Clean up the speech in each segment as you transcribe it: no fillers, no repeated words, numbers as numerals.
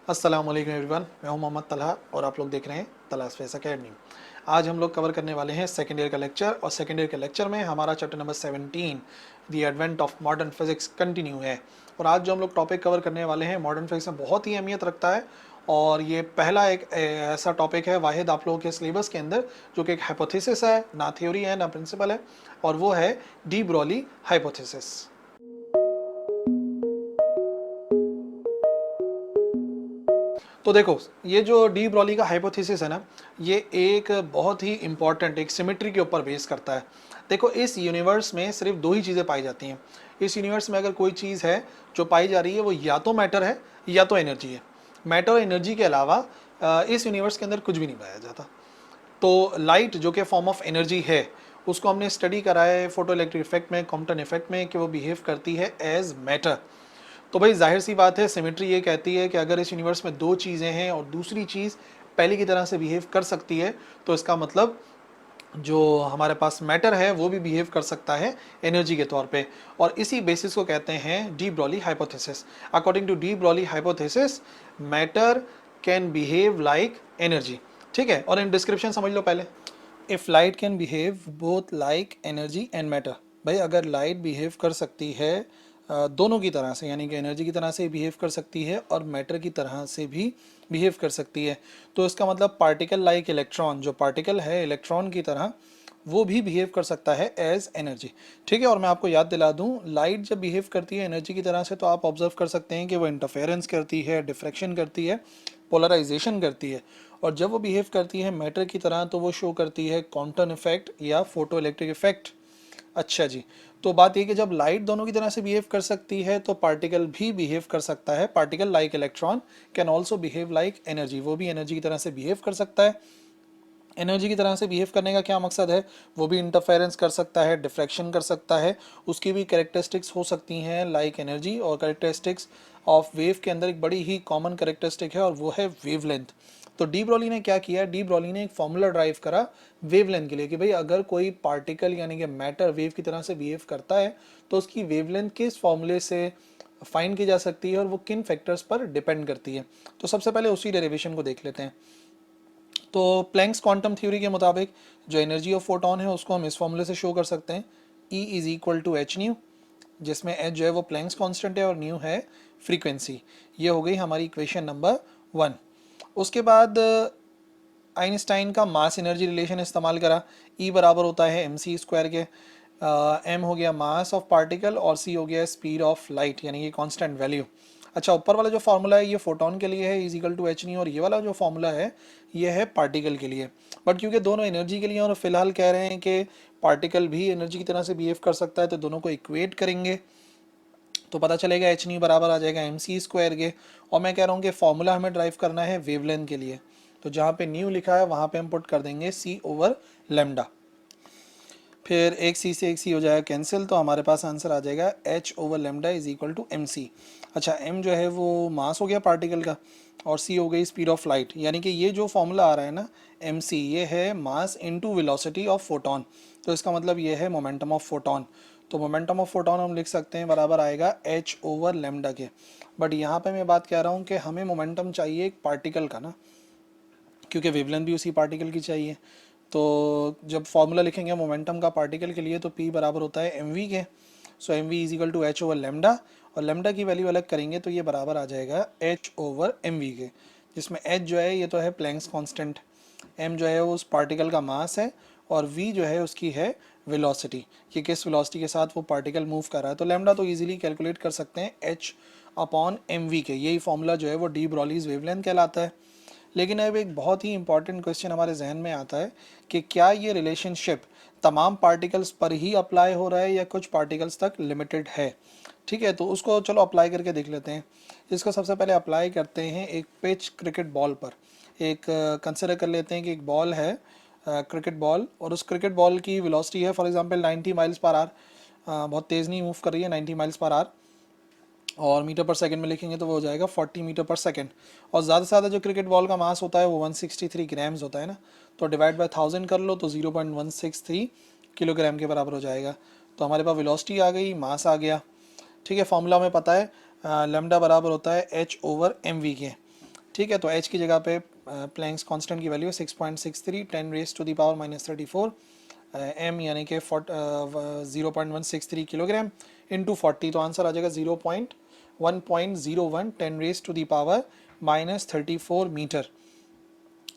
अस्सलाम वालेकुम एवरीवन, मैं हूं मोहम्मद तलहा और आप लोग देख रहे हैं तलहा स्पेस एकेडमी। आज हम लोग कवर करने वाले हैं सेकेंड ईयर का लेक्चर और सेकेंड ईयर के लेक्चर में हमारा chapter number 17 the advent of modern physics continue है। और आज जो हम लोग टॉपिक कवर करने वाले हैं मॉडर्न फिजिक्स में बहुत ही अहमियत रखता है और ये पहला एक ऐसा टॉपिक है वाहिद आप लोगों के सिलेबस के अंदर जो कि एक हाइपोथेसिस है, ना थ्योरी है ना प्रिंसिपल है, और वो है डी ब्रॉली हाइपोथेसिस। तो देखो, ये जो डी ब्रॉली का हाइपोथेसिस है ना, ये एक बहुत ही इंपॉर्टेंट एक सिमेट्री के ऊपर बेस करता है। देखो, इस यूनिवर्स में सिर्फ दो ही चीज़ें पाई जाती हैं। इस यूनिवर्स में अगर कोई चीज़ है जो पाई जा रही है वो या तो मैटर है या तो एनर्जी है। मैटर और एनर्जी के अलावा इस यूनिवर्स के अंदर कुछ भी नहीं पाया जाता। तो लाइट जो कि फॉर्म ऑफ एनर्जी है, उसको हमने स्टडी करा है फोटो इलेक्ट्रिक इफेक्ट में, कॉम्पटन इफेक्ट में, कि वो बिहेव करती है एज मैटर। तो भाई जाहिर सी बात है, सिमेट्री ये कहती है कि अगर इस यूनिवर्स में दो चीज़ें हैं और दूसरी चीज़ पहले की तरह से बिहेव कर सकती है, तो इसका मतलब जो हमारे पास मैटर है वो भी बिहेव कर सकता है एनर्जी के तौर पे। और इसी बेसिस को कहते हैं de Broglie hypothesis. According to de Broglie hypothesis, matter can behave like energy. ठीक है, और इन डिस्क्रिप्शन समझ लो पहले। If light can behave both like energy and matter, भाई अगर लाइट बिहेव कर सकती है दोनों की तरह से, यानी कि एनर्जी की तरह से बिहेव कर सकती है और मैटर की तरह से भी बिहेव कर सकती है, तो इसका मतलब पार्टिकल लाइक इलेक्ट्रॉन, जो पार्टिकल है इलेक्ट्रॉन की तरह, वो भी बिहेव कर सकता है एज एनर्जी। ठीक है, और मैं आपको याद दिला दूं, लाइट जब बिहेव करती है एनर्जी की तरह से तो आप ऑब्जर्व कर सकते हैं कि वो इंटरफेरेंस करती है, डिफ्रैक्शन करती है, पोलराइजेशन करती है। और जब वो बिहेव करती है मैटर की तरह तो वो शो करती है क्वांटम इफेक्ट या फोटो इलेक्ट्रिक इफेक्ट। अच्छा जी, तो बात ये कि जब लाइट दोनों की तरह से बिहेव कर सकती है तो पार्टिकल भी बिहेव कर सकता है। Particle like electron can also behave like energy, वो भी एनर्जी की तरह से बिहेव कर सकता है। एनर्जी की तरह से बिहेव करने का क्या मकसद है? वो भी इंटरफेरेंस कर सकता है, डिफ्रैक्शन कर सकता है, उसकी भी कैरेक्टरिस्टिक्स हो सकती हैं लाइक एनर्जी। और कैरेक्टरिस्टिक्स ऑफ वेव के अंदर एक बड़ी ही कॉमन कैरेक्टरिस्टिक है और वो है वेवलेंथ। तो डी ब्रॉली ने क्या किया? डी ब्रॉली ने एक फॉर्मूला ड्राइव करा वेवलेंथ के लिए कि भाई अगर कोई पार्टिकल यानी कि मैटर वेव की तरह से बिहेव करता है तो उसकी वेवलेंथ किस फॉर्मूले से फाइंड की जा सकती है और वो किन फैक्टर्स पर डिपेंड करती है। तो सबसे पहले उसी डेरिवेशन को देख लेते हैं। तो प्लैंक्स क्वांटम थ्योरी के मुताबिक जो एनर्जी ऑफ फोटोन है उसको हम इस फॉर्मूले से शो कर सकते हैं, E is equal to h nu, जिसमें एच जो है वो प्लैंक्स कांस्टेंट है और न्यू है फ्रीक्वेंसी। ये हो गई हमारी इक्वेशन नंबर 1। उसके बाद आइंस्टाइन का मास एनर्जी रिलेशन इस्तेमाल करा। E बराबर होता है एम सी स्क्वायर के। M हो गया मास ऑफ पार्टिकल और C हो गया स्पीड ऑफ लाइट, यानी कि कांस्टेंट वैल्यू। अच्छा, ऊपर वाला जो फार्मूला है ये फोटोन के लिए है, is equal to h nu, और ये वाला जो फार्मूला है ये है पार्टिकल के लिए। बट क्योंकि दोनों एनर्जी के लिए और फिलहाल कह रहे हैं कि पार्टिकल भी एनर्जी की तरह से बिहेव कर सकता है, तो दोनों को इक्वेट करेंगे तो पता चलेगा एच न्यू बराबर आ जाएगा एम सी स्क्वायर के। और मैं कह रहा हूँ कि फॉर्मूला हमें ड्राइव करना है वेवलेंथ के लिए, तो जहाँ पे न्यू लिखा है वहाँ पे हम पुट कर देंगे सी ओवर लेमडा। फिर एक सी से एक सी हो जाएगा कैंसिल, तो हमारे पास आंसर आ जाएगा h over lambda is equal to m c. अच्छा, एम जो है वो मास हो गया पार्टिकल का और सी हो गई स्पीड ऑफ लाइट, यानी कि ये जो फॉर्मूला आ रहा है ना एम सी, ये है mass into velocity of photon. तो इसका मतलब ये है मोमेंटम ऑफ फोटोन। तो मोमेंटम ऑफ फोटोन हम लिख सकते हैं बराबर आएगा एच ओवर लेमडा के। बट यहाँ पे मैं बात कह रहा हूँ कि हमें मोमेंटम चाहिए एक पार्टिकल का ना, क्योंकि वेवलेंथ भी उसी पार्टिकल की चाहिए। तो जब फॉर्मूला लिखेंगे मोमेंटम का पार्टिकल के लिए तो P बराबर होता है एम वी के। So M V is equal to H over lambda, और लेमडा की वैल्यू अलग करेंगे तो ये बराबर आ जाएगा एच ओवर एम वी के, जिसमें एच जो है ये तो है प्लैंक्स कांस्टेंट, एम जो है वो उस पार्टिकल का मास है और वी जो है उसकी है वेलोसिटी, कि किस वेलोसिटी के साथ वो पार्टिकल मूव कर रहा है। तो लेमडा तो इजीली कैलकुलेट कर सकते हैं एच अपॉन एम वी के। यही फॉर्मूला जो है वो डी ब्रॉलीज वेवलेंथ कहलाता है। लेकिन अब एक बहुत ही इंपॉर्टेंट क्वेश्चन हमारे जहन में आता है कि क्या ये रिलेशनशिप तमाम पार्टिकल्स पर ही अप्लाई हो रहा है या कुछ पार्टिकल्स तक लिमिटेड है। ठीक है, तो उसको चलो अप्लाई करके देख लेते हैं। इसको सबसे पहले अप्लाई करते हैं एक पिच क्रिकेट बॉल पर। एक कंसिडर कर लेते हैं कि एक बॉल है क्रिकेट बॉल, और उस क्रिकेट बॉल की वेलोसिटी है for example 90 miles per hour. बहुत तेज़ नहीं मूव कर रही है, 90 माइल्स पर आवर, और मीटर पर सेकंड में लिखेंगे तो वो हो जाएगा 40 मीटर पर सेकंड। और ज़्यादा से ज़्यादा जो क्रिकेट बॉल का मास होता है वो 163 ग्राम्स होता है ना, तो डिवाइड बाय 1000 कर लो तो 0.163 किलोग्राम के बराबर हो जाएगा। तो हमारे पास वेलोसिटी आ गई, मास आ गया। ठीक है, फॉर्मूला हमें पता है लेमडा बराबर होता है एच ओवर एम वी के। ठीक है, तो h की जगह पे प्लैंक्स कांस्टेंट की value 6.63 10 raise to the power -34 m यानी कि 0.163 किलोग्राम इंटू 40, तो आंसर आ जाएगा 1.01 10 raise to the power -34 metre.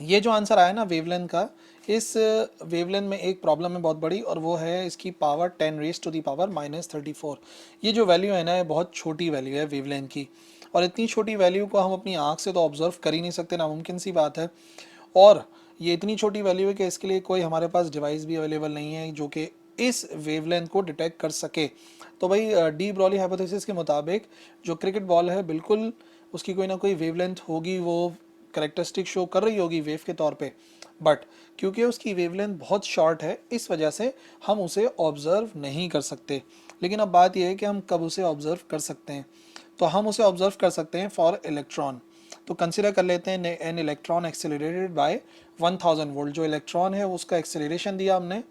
ये जो आंसर आया ना वेवलेंथ का, इस वेवलेंथ में एक प्रॉब्लम है बहुत बड़ी, और वो है इसकी power 10 raise to the power -34। ये जो वैल्यू है ना, ये बहुत छोटी वैल्यू है वेवलेंथ की, और इतनी छोटी वैल्यू को हम अपनी आंख से तो ऑब्जर्व कर ही नहीं सकते, नामुमकिन सी बात है। और ये इतनी छोटी वैल्यू है कि इसके लिए कोई हमारे पास डिवाइस भी अवेलेबल नहीं है जो कि इस वेवलेंथ को डिटेक्ट कर सके। तो भाई डी ब्रॉली हाइपोथेसिस के मुताबिक जो क्रिकेट बॉल है, बिल्कुल उसकी कोई ना कोई वेवलेंथ होगी, वो करेक्टरिस्टिक शो कर रही होगी वेव के तौर पे, बट क्योंकि उसकी वेवलेंथ बहुत शॉर्ट है, इस वजह से हम उसे ऑब्जर्व नहीं कर सकते। लेकिन अब बात यह है कि हम कब उसे ऑब्जर्व कर सकते हैं, तो हम उसे ऑब्जर्व कर सकते हैं फॉर इलेक्ट्रॉन। तो कंसिडर कर लेते हैं an electron accelerated by 1000 volt. जो इलेक्ट्रॉन है उसका एक्सेलरेशन दिया हमने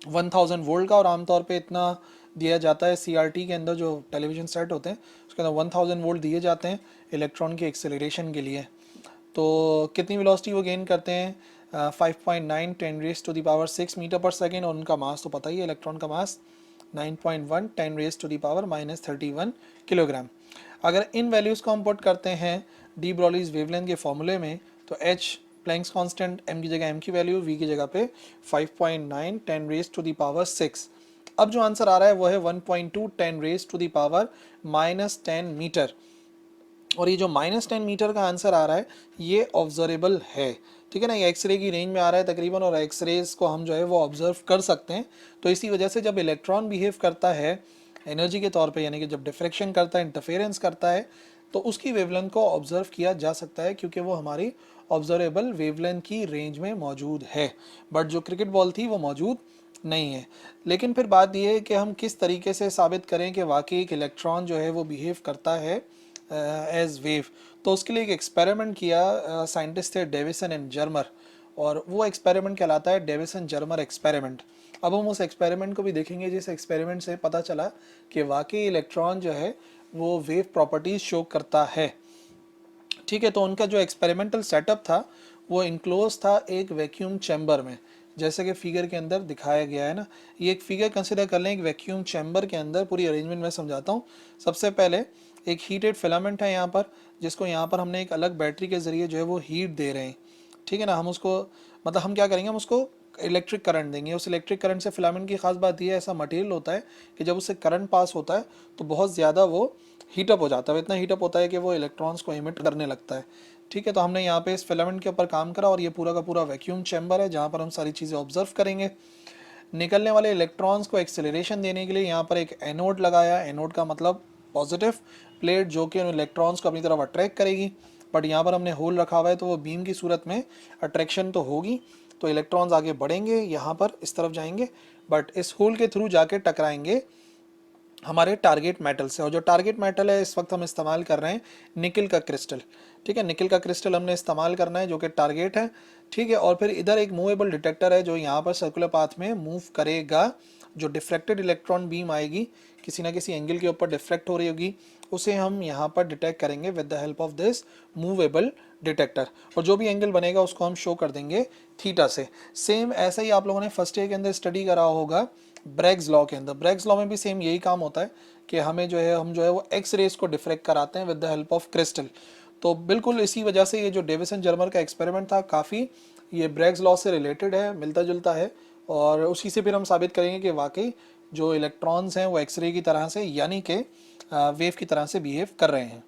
1000 वोल्ट का, और आमतौर पे इतना दिया जाता है सीआरटी के अंदर, जो टेलीविज़न सेट होते हैं उसके अंदर 1000 वोल्ट दिए जाते हैं इलेक्ट्रॉन के एक्सेलरेशन के लिए। तो कितनी वेलोसिटी वो गेन करते हैं, 5.9 10 raise to the power 6 metre per second, और उनका मास तो पता ही है, इलेक्ट्रॉन का mass 9.1 10 raise to the power -31 kilogram. अगर इन वैल्यूज़ को हम पुट करते हैं डी ब्रॉलीज वेवलेंथ के फॉर्मूले में, तो एच प्लैंक्स कांस्टेंट, m की जगह m की वैल्यू, v की जगह पे 5.9 10 रेज टू द पावर 6। अब जो आंसर आ रहा है वो है 1.2 10 raise to the power -10 metre, और ये जो -10 मीटर का आंसर आ रहा है ये ऑब्जर्वेबल है, ठीक है ना, ये एक्सरे की रेंज में आ रहा है तकरीबन, और एक्सरेज को हम जो है वो ऑब्जर्व कर सकते हैं। तो इसी वजह से जब इलेक्ट्रॉन बिहेव करता है एनर्जी के तौर पे, यानी कि जब डिफ्रैक्शन करता है, इंटरफेरेंस करता है, तो उसकी वेवलेंथ को ऑब्जर्व किया जा सकता है, क्योंकि वो हमारी ऑब्जर्वेबल वेवलेंथ की रेंज में मौजूद है। बट जो क्रिकेट बॉल थी वो मौजूद नहीं है। लेकिन फिर बात यह है कि हम किस तरीके से साबित करें कि वाकई एक इलेक्ट्रॉन जो है वो बिहेव करता है एज वेव। तो उसके लिए एक एक्सपेरिमेंट किया साइंटिस्ट थे डेविसन एंड जर्मर, और वो एक्सपेरिमेंट कहलाता है डेविसन जर्मर एक्सपेरिमेंट। अब हम उस एक्सपेरिमेंट को भी देखेंगे, जिस एक्सपेरिमेंट से पता चला कि वाकई इलेक्ट्रॉन जो है वो वेव प्रॉपर्टीज शो करता है, ठीक है। तो उनका जो एक्सपेरिमेंटल सेटअप था वो इनक्लोज था एक वैक्यूम चैम्बर में, जैसे कि फिगर के अंदर दिखाया गया है ना। ये एक फिगर कंसिडर कर लें, एक वैक्यूम चैम्बर के अंदर पूरी अरेंजमेंट मैं समझाता हूँ। सबसे पहले एक हीटेड फिलामेंट है यहाँ पर, जिसको यहाँ पर हमने एक अलग बैटरी के ज़रिए जो है वो हीट दे रहे हैं, ठीक है ना। हम उसको मतलब हम क्या करेंगे, हम उसको इलेक्ट्रिक करंट देंगे। उस इलेक्ट्रिक करंट से फिलामेंट की खास बात यह है, ऐसा मटेरियल होता है कि जब उससे करंट पास होता है तो बहुत ज़्यादा वो हीटअप हो जाता है, इतना हीटअप होता है कि वो इलेक्ट्रॉन्स को इमिट करने लगता है, ठीक है। तो हमने यहाँ पे इस फिलामेंट के ऊपर काम करा, और ये पूरा का पूरा वैक्यूम चैम्बर है जहाँ पर हम सारी चीज़ें ऑब्जर्व करेंगे। निकलने वाले इलेक्ट्रॉन्स को एक्सेलरेशन देने के लिए यहाँ पर एक एनोड लगाया। एनोड का मतलब पॉजिटिव प्लेट, जो कि उन इलेक्ट्रॉन्स को अपनी तरफ अट्रैक्ट करेगी। बट यहाँ पर हमने होल रखा हुआ है, तो वो बीम की सूरत में अट्रैक्शन तो होगी, तो इलेक्ट्रॉन्स आगे बढ़ेंगे, यहाँ पर इस तरफ जाएंगे, बट इस होल के थ्रू जाके टकराएंगे हमारे टारगेट मेटल से। और जो टारगेट मेटल है इस वक्त हम इस्तेमाल कर रहे हैं निकल का क्रिस्टल, ठीक है। निकल का क्रिस्टल हमने इस्तेमाल करना है, जो कि टारगेट है, ठीक है। और फिर इधर एक मूवेबल डिटेक्टर है जो यहाँ पर सर्कुलर पाथ में मूव करेगा। जो डिफ्रैक्टेड इलेक्ट्रॉन बीम आएगी, किसी ना किसी एंगल के ऊपर डिफ्रैक्ट हो रही होगी, उसे हम यहाँ पर डिटेक्ट करेंगे with the help of this movable detector, और जो भी एंगल बनेगा उसको हम शो कर देंगे थीटा से। सेम ऐसा ही आप लोगों ने फर्स्ट ईयर के अंदर स्टडी करा होगा ब्रैग्स लॉ के अंदर। ब्रैग्स लॉ में भी सेम यही काम होता है कि हमें जो है हम जो है वो एक्स रेज को डिफ्रैक्ट कराते हैं with the help of crystal. तो बिल्कुल इसी वजह से ये जो डेविसन जर्मर का एक्सपेरिमेंट था, काफ़ी ये ब्रैग्स लॉ से रिलेटेड है, मिलता जुलता है, और उसी से फिर हम साबित करेंगे कि वाकई जो इलेक्ट्रॉन्स हैं वो एक्सरे की तरह से, यानी कि वेव की तरह से बिहेव कर रहे हैं।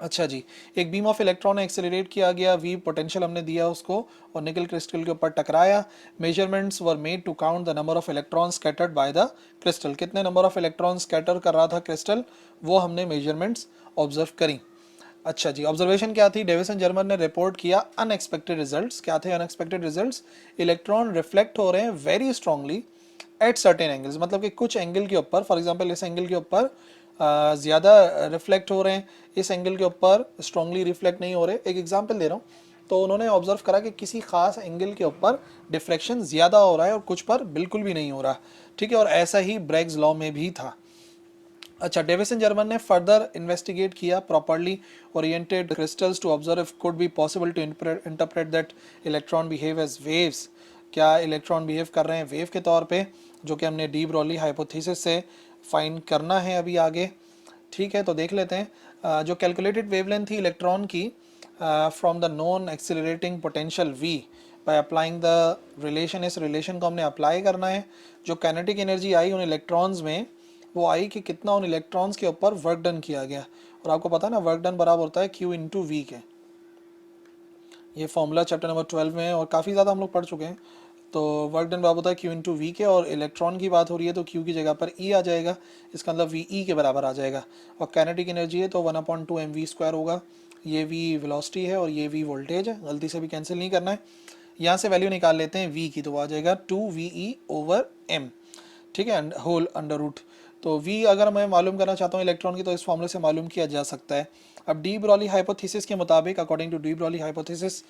अच्छा जी, एक बीम ऑफ इलेक्ट्रॉन एक्सेलरेट किया गया, वी पोटेंशियल हमने दिया उसको, और निकल क्रिस्टल के ऊपर टकराया। Measurements were made to count the number of electron scattered by the crystal. कितने नंबर ऑफ इलेक्ट्रॉन स्कैटर कर रहा था क्रिस्टल, वो हमने मेजरमेंट्स ऑब्जर्व करी। अच्छा जी, ऑब्जर्वेशन क्या थी, डेविसन जर्मर ने रिपोर्ट किया अनएक्सपेक्टेड रिजल्ट्स। क्या थे अनएक्सपेक्टेड रिजल्ट्स, इलेक्ट्रॉन रिफ्लेक्ट हो रहे हैं very strongly at certain angles, मतलब कि कुछ एंगल के ऊपर, फॉर एग्जांपल इस एंगल के ऊपर ज़्यादा रिफ्लेक्ट हो रहे हैं, इस एंगल के ऊपर स्ट्रांगली रिफ्लेक्ट नहीं हो रहे। एक एग्जांपल दे रहा हूँ, तो उन्होंने ऑब्जर्व करा कि किसी खास एंगल के ऊपर डिफ्रैक्शन ज़्यादा हो रहा है और कुछ पर बिल्कुल भी नहीं हो रहा, ठीक है। और ऐसा ही ब्रैग्स लॉ में भी था। अच्छा, डेविसन जर्मन ने फर्दर इन्वेस्टिगेट किया properly oriented crystals to observe if could be possible to interpret that electron behave as waves, क्या इलेक्ट्रॉन बिहेव कर रहे हैं वेव के तौर पे, जो कि हमने डी ब्रॉली हाइपोथेसिस से फाइंड करना है अभी आगे। ठीक है, तो देख लेते हैं। जो कैलकुलेटेड वेवलेंथ थी इलेक्ट्रॉन की from the non accelerating potential V by applying the relation, इस रिलेशन को हमने अप्लाई करना है। जो काइनेटिक एनर्जी आई उन इलेक्ट्रॉन्स में, वो आई कि कितना उन इलेक्ट्रॉन्स के ऊपर वर्क डन किया गया। और आपको पता है ना, वर्क डन बराबर होता है Q इंटू वी के। ये फॉर्मूला चैप्टर नंबर 12 में है और काफ़ी ज़्यादा हम लोग पढ़ चुके हैं। तो वर्क डन बराबर होता है Q इंटू वी के, और इलेक्ट्रॉन की बात हो रही है तो Q की जगह पर E आ जाएगा, इसका मतलब वी ई के बराबर आ जाएगा। और काइनेटिक एनर्जी है तो 1/2 mv² होगा। ये V वेलोसिटी है और ये V वोल्टेज है, गलती से भी कैंसिल नहीं करना है। यहाँ से वैल्यू निकाल लेते हैं V की, तो आ जाएगा 2ve/m। ठीक है, होल अंडर रूट। तो V अगर मैं मालूम करना चाहता हूँ इलेक्ट्रॉन की, तो इस फॉर्मूले से मालूम किया जा सकता है। अब डी ब्रॉली हाइपोथेसिस के मुताबिक, according to de Broglie hypothesis,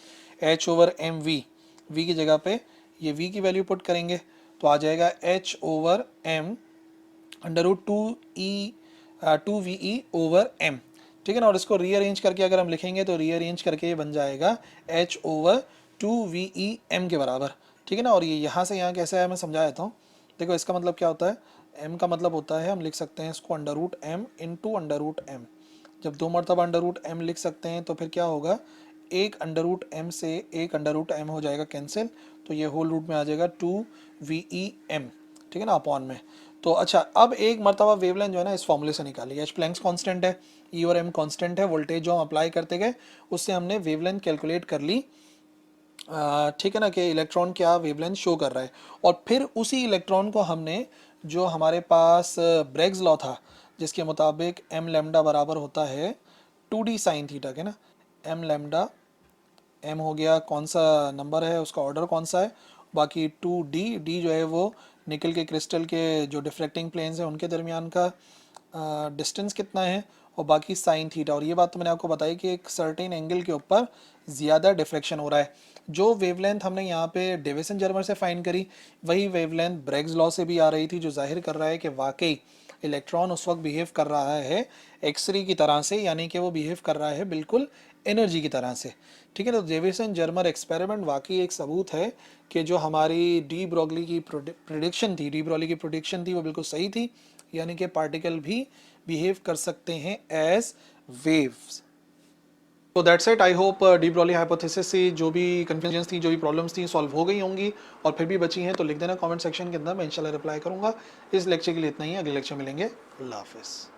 H/mv, V की जगह पे ये V की वैल्यू पुट करेंगे तो आ जाएगा H/m अंडर रूट 2ve/m। ठीक है ना, और इसको रीअरेंज करके अगर हम लिखेंगे तो रीअरेंज करके ये बन जाएगा H/2ve/m के बराबर। ठीक है ना, और ये यहाँ से यहाँ कैसे है मैं समझा देता हूँ। देखो इसका मतलब क्या होता है, m का मतलब होता है, हम लिख सकते हैं इसको under root m into under root m। जब 2 मरतबा अंडर रूट m लिख सकते हैं तो फिर क्या होगा, एक अंडर रूट m से एक अंडर रूट m हो जाएगा कैंसिल, तो ये होल रूट में आ जाएगा 2ve/m। ठीक है ना, अपॉन में। तो अच्छा, अब एक मरतबा वेवलेंथ जो है ना इस फॉर्मूले से निकाली। एच प्लैंक्स कांस्टेंट है, ई और एम कांस्टेंट है, वोल्टेज जो हम अप्लाई करते गए उससे हमने वेवलेंथ कैलकुलेट कर ली। ठीक है ना, कि इलेक्ट्रॉन क्या वेवलेंथ शो कर रहा है। और फिर उसी इलेक्ट्रॉन को हमने, जो हमारे पास ब्रेग्स लॉ था जिसके मुताबिक एम लैम्डा बराबर होता है 2d साइन थीटा के ना, एम लैम्डा, एम हो गया कौन सा नंबर है उसका ऑर्डर कौन सा है, बाकी 2d, डी जो है वो निकल के क्रिस्टल के जो डिफ्रेक्टिंग प्लेन्स हैं उनके दरमियान का डिस्टेंस कितना है, और बाकी साइन थीटा। और ये बात तो मैंने आपको बताई कि एक सर्टेन एंगल के ऊपर ज़्यादा डिफ्रेक्शन हो रहा है। जो वेवलेंथ हमने यहाँ पे डेविसन जर्मर से फाइंड करी, वही वेवलेंथ ब्रेग्स लॉ से भी आ रही थी, जो जाहिर कर रहा है कि वाकई इलेक्ट्रॉन उस वक्त बिहेव कर रहा है एक्सरे की तरह से, यानी कि वो बिहेव कर रहा है बिल्कुल एनर्जी की तरह से। ठीक है, तो डेविसन जर्मर एक्सपेरिमेंट वाकई एक सबूत है कि जो हमारी डी ब्रॉगली की प्रिडिक्शन थी, डी ब्रॉली की प्रिडिक्शन थी, वो बिल्कुल सही थी, यानी कि पार्टिकल भी बिहेव कर सकते हैं एज वेव्स। तो that's it. I hope D Broglie hypothesis से जो भी कंफ्यूजन थी, जो भी प्रॉब्लम्स थी, सॉल्व हो गई होंगी। और फिर भी बची हैं तो लिख देना कमेंट सेक्शन के अंदर, मैं इंशाल्लाह रिप्लाई करूंगा। इस लेक्चर के लिए इतना ही, अगले लेक्चर मिलेंगे। अल्लाह हाफिज़।